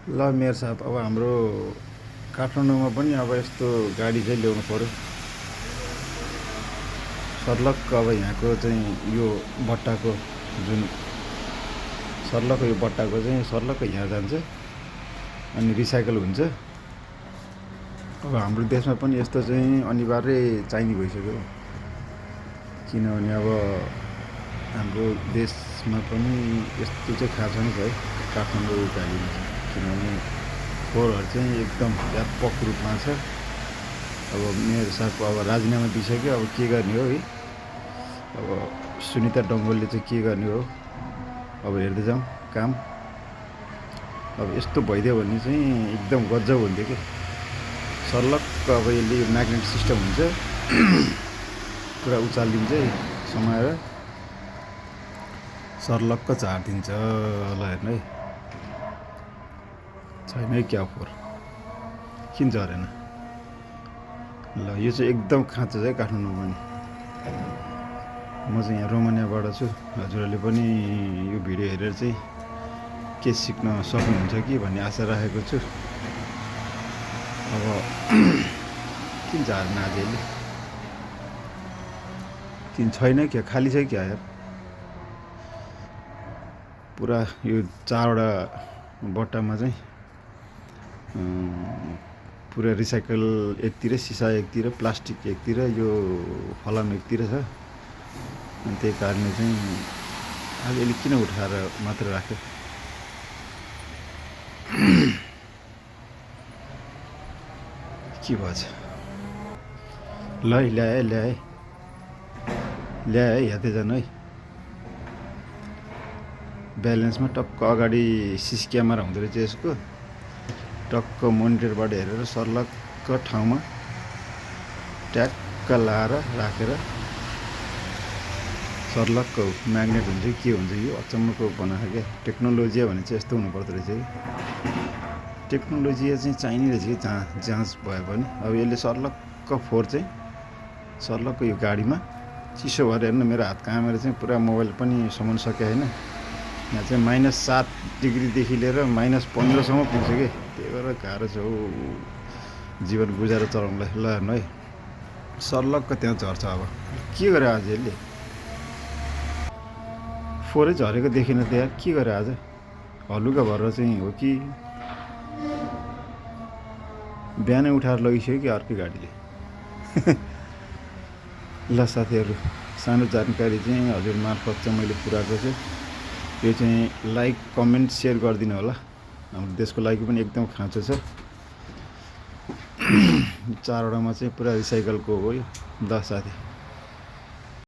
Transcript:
ल मेयर साहब, अब हाम्रो काठमाडौँमा पनि अब यस्तो गाडी चाहिँ ल्याउनु पऱ्यो। सर्लक्क अब यहाँको चाहिँ यो बट्टाको जुन सर्लक्क यो बट्टाको चाहिँ सर्लक्क यहाँ जान्छ अनि रिसाइकल हुन्छ। अब हाम्रो देशमा पनि यस्तो चाहिँ अनिवार्य चाहिने भइसक्यो। किनभने अब हाम्रो देशमा पनि यस्तो चाहिँ खाँचो नै भयो काठमाडौँ गाडीमा चाहिँ। किनभने फोहोरहरू चाहिँ एकदम व्यापक रूपमा छ। अब मेयर साहबको अब राजीनामा दिइसक्यो, अब के गर्ने हो है। अब सुनिता डङ्गोलले चाहिँ के गर्ने हो, अब हेर्दै जाउँ काम। अब यस्तो भइदियो भने चाहिँ एकदम गजब हुन्थ्यो कि सर्लक्क अब यसले म्याग्नेट सिस्टम हुन्छ पुरा उचालिदिन्छ समाएर सर्लक्क झारिदिन्छ। ल हेर्नु है, छैन है क्या फोहोर, किन झरेन। ल यो चाहिँ एकदम खाँचो छ है काठमाडौँमा पनि। म चाहिँ यहाँ रोमानियाबाट छु। हजुरहरूले पनि यो भिडियो हेरेर चाहिँ के सिक्न सक्नुहुन्छ कि भन्ने आशा राखेको छु। अब किन झार्न आज यसले, किन छैन क्या, खाली छ क्या यार। पुरा यो 4वटा बट्टामा चाहिँ पुरा रिसाइकल एकतिर, सिसा एकतिर, प्लास्टिक एकतिर, यो फलाम एकतिर छ। अनि त्यही कारणले चाहिँ आज यसले किन उठाएर मात्र राख्यो। के भएछ, ल है ल्याए ल्याए ल्याए है, हेर्दै जानु है। ब्यालेन्समा टक्क अगाडि सिसी क्यामेरा हुँदो रहेछ यसको। टक्क मोनिटरबाट हेरेर सर्लक्क ठाउँमा ट्याक्क लाएर राखेर सर्लक्क म्याग्नेट हुन्छ कि के हुन्छ, यो अचम्मको बनाएको क्या। टेक्नोलोजी भने चाहिँ यस्तो हुनुपर्दो रहेछ कि। टेक्नोलोजी चाहिँ चाहिने रहेछ कि जाँच भए पनि। अब यसले सर्लक्क फोहोर चाहिँ सर्लक्क यो गाडीमा चिसो भएर हेर्नु, मेरो हात कामेर चाहिँ पुरा मोबाइल पनि समाउन सके होइन। यहाँ चाहिँ -7 डिग्रीदेखि लिएर -15 सम्म पुग्छ कि। त्यही भएर गाह्रो छ हौ जीवन गुजारा चलाउनलाई। ल हेर्नु है, सर्लक्क त्यहाँ झर्छ। अब के गर्यो आज यसले, फोहोरै झरेको देखिन त यार। के गर्यो आज, हलुका भएर चाहिँ हो कि बिहानै उठाएर लगिसक्यो कि अर्कै गाडीले। ल साथीहरू, सानो जानकारी चाहिँ हजुर मार्फत चाहिँ मैले पुऱ्याएको छु। यो चाहिँ लाइक कमेन्ट सेयर गरिदिनु होला। हाम्रो देशको लागि पनि एकदम खाँचो छ। 4वटामा चाहिँ पुरा रिसाइकलको हो यो। ल साथी।